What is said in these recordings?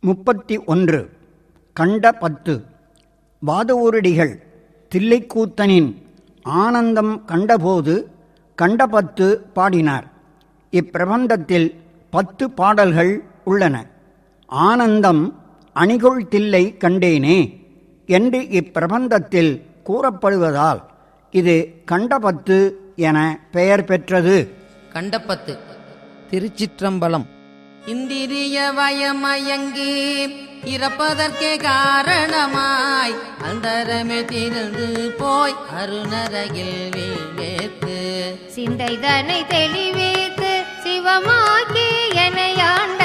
31 கண்ட 10 வாதவூரடிகள் தில்லைக்கூத்தனின் ஆனந்தம் கண்டபோது கண்ட 10 பாடினார். இப்பிரபந்தத்தில் 10 பாடல்கள் உள்ளன. ஆனந்தம் அணிகொள் தில்லை கண்டேனே என்று இப்பிரபந்தத்தில் கூறப்படுவதால் இது கண்ட 10 என பெயர் பெற்றது. கண்ட 10 திருச்சிற்றம்பலம். இந்திரிய வயமயங்கி இறப்பதற்கே காரணமாய் அந்தரமே திருந்து போய் அருணரையில் வீழ்வேற்கு சிந்தைதனை தெளிவித்து சிவமாக்கி எனையாண்ட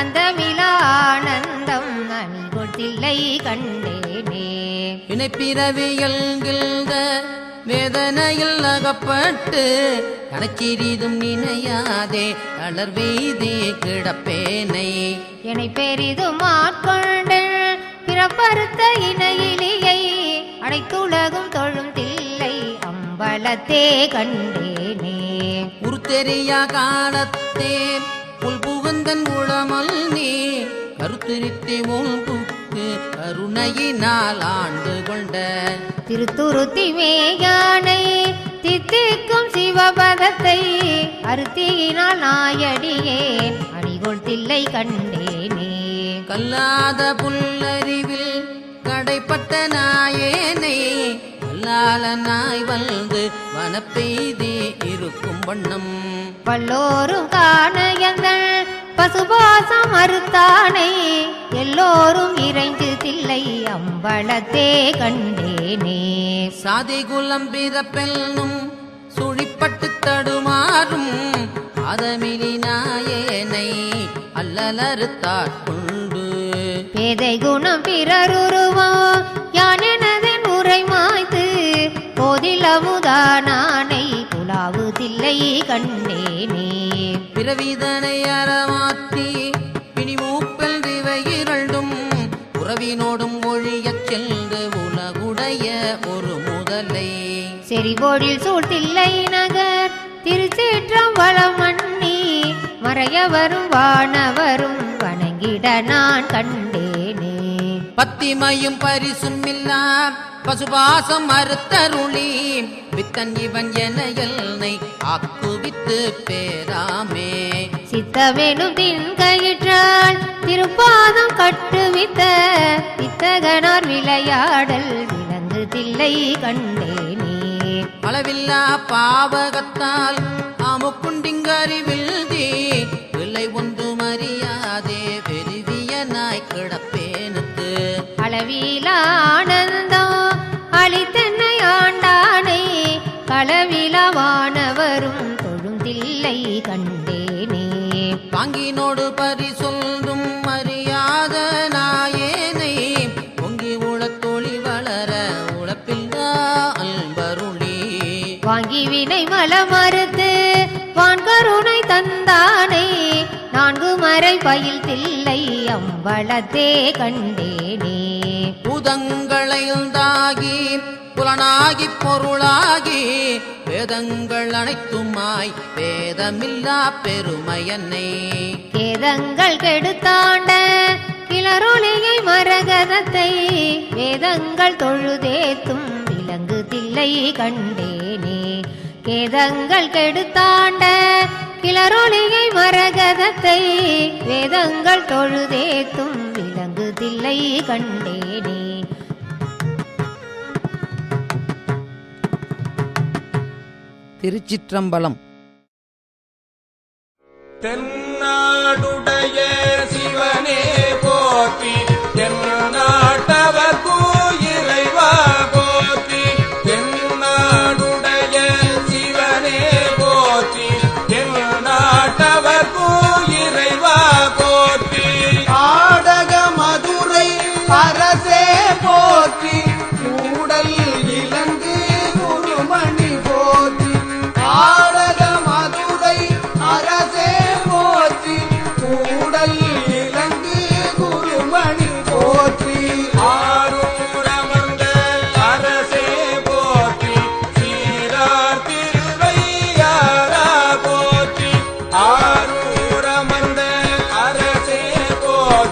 அந்த மிலானந்தம் அணிகொள் தில்லை கண்டேனே. இணைப்பிறவியல் வேதனையில் அகப்பட்டு கணச்சிறிதும் நினையாதே தளர்வெய்தே கிடப்பேனை என்னை பெரிதும் ஆட்கொண்டு பிறப்பறுத்த இணையிலியை அனைத்துலகும் தொழும் தில்லை அம்பலத்தே கண்டேனே. உருத்தெரியா காலத்தே புல் புகுந்தன் உளமல் நீ கருத்திருத்தி மூழ்புக்கு கருணையினால் ஆண்டு கொண்ட திருத்துருத்தி மேயானை தித்திக்கும் சிவபதத்தை அருத்தியினால் நாயடியேன் அணிகொள் தில்லை கண்டேனே. கல்லாத புல்லறிவில் கடைப்பட்ட நாயேனை கல்லால நாய் வந்து வனப்பெய்தே இருக்கும் வண்ணம் பல்லோரும் காண எங்கள் பசுபாசம் மறுத்தானை எல்லோரும் இறைந்து தில்லை அம்பலத்தே கண்டேனே. சாதி குலம் பிறப்பெல்லும் சுழிப்பட்டு தடுமாறும் அதமிலி நாயேனை அல்லலறுத்தாட்கொண்டு பேதை குணம் பிறருருவோ யான் எனதன் உரை மாய்த்து போதில் அமுதானானை புலாவு தில்லை கண்டேனே. பிறவிதனை அறமாற்றி பிணி மூப்பல் திவை இரண்டும் உறவினோடும் ஒழியச் சென்று உலகுடைய ஒரு முதலை செறிபோடில் சூழ்த்தில்லை நகர் திருச்சேற்றம்பலம் மன்னி மறையவரும் வானவரும் வணங்கிட நான் கண்டேனே. பத்திமையும் பரிசும் இல்லா பசுபாசம் மறுத்தருளி வித்தன் இவன் என எல்லை ஆக்குவித்து பேராமே சித்தவேனும் தின்கயிற்றால் திருப்பாதம் கட்டுவித்த வித்தகனார் விளையாடல் விலங்கு தில்லை கண்டேனே. அளவில்லா பாவகத்தால் அமுக்குண்டிங்கறிவில் இல்லை ஒன்று மரியாதே பெருவிய நாய் கிடப்பேனுக்கு அளவிலா ஆனந்தம் அளித்தென்னை ஆண்டானை களவிலவானவரும் தொழும் தில்லை கண்டேனே. பாங்கினோடு பரிசொல்லும் மரியாத நாயேனை பொங்கி உளத்தொளி வளர உழப்பில்லா அன்பருளி வாங்கி வினை மலமறுத்து வான்கருணை தந்தானை நான்கு மறை பயில் தில்லை அம்பலத்தே கண்டேனே. பூதங்களைந்தாகி புலனாகி பொருளாகி வேதங்கள் அனைத்துமாய் வேதமில்லா பெருமையன்னை கேதங்கள் கெடுத்தாண்ட கிளரொளியை மரகதத்தை வேதங்கள் தொழுதேத்தும் விலங்கு தில்லை கண்டேனே. கேதங்கள் கெடுத்தாண்ட கிளரொளியை மரகதத்தை வேதங்கள் தொழுதேத்தும் விலங்கு தில்லை கண்டேனே. திருச்சிற்றம்பலம். தென்னாடுடைய சிவனே போற்றி தென்னாட்டவர்க்கு இறைவா போற்றி தென்னாடுடைய சிவனே போற்றி தென்னாட்டவர்க்கு இறைவா போற்றி ஆடக மதுரை அரசே போற்றி கூடல் இலங்கு குருமணி போற்றி ஆடக மதுரை அரசே போற்றி கூடல்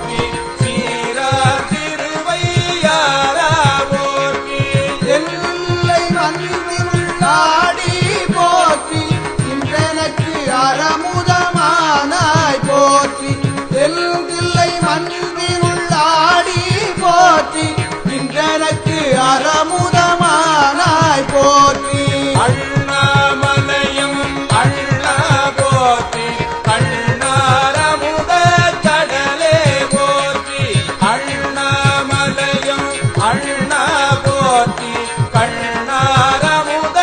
போற்றி சீரா திருவையாரா போற்றி எல்லை மண்ணினுள்ளாடி போற்றி இன்றெனக்கு அறமுதமானாய் போற்றி எல்லை மண்ணினுள்ளாடி போற்றி இன்றெனக்கு அறமுதமானாய் போற்றி அண்ணாமலையும் அண்ணா போற்றி அண்ணாரமுத கடலே போற்றி அண்ணாமலையும் அண்ணா போற்றி கண்ணாரமுத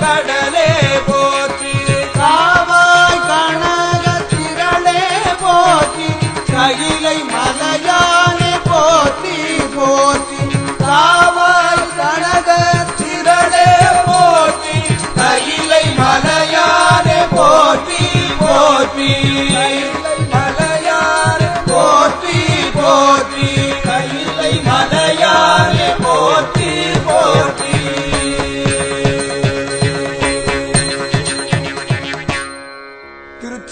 கடலே போற்றி காவாய் கனக திரளே போற்றி கையிலை மலையானே போற்றி போற்றி காவாய் கனக திரளே போற்றி கையிலை மலையானே போற்றி போற்றி கையிலை மலையானே போற்றி போற்றி கையிலை மலையானே போற்றி போற்றி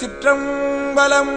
திருச்சிற்றம்பலம்.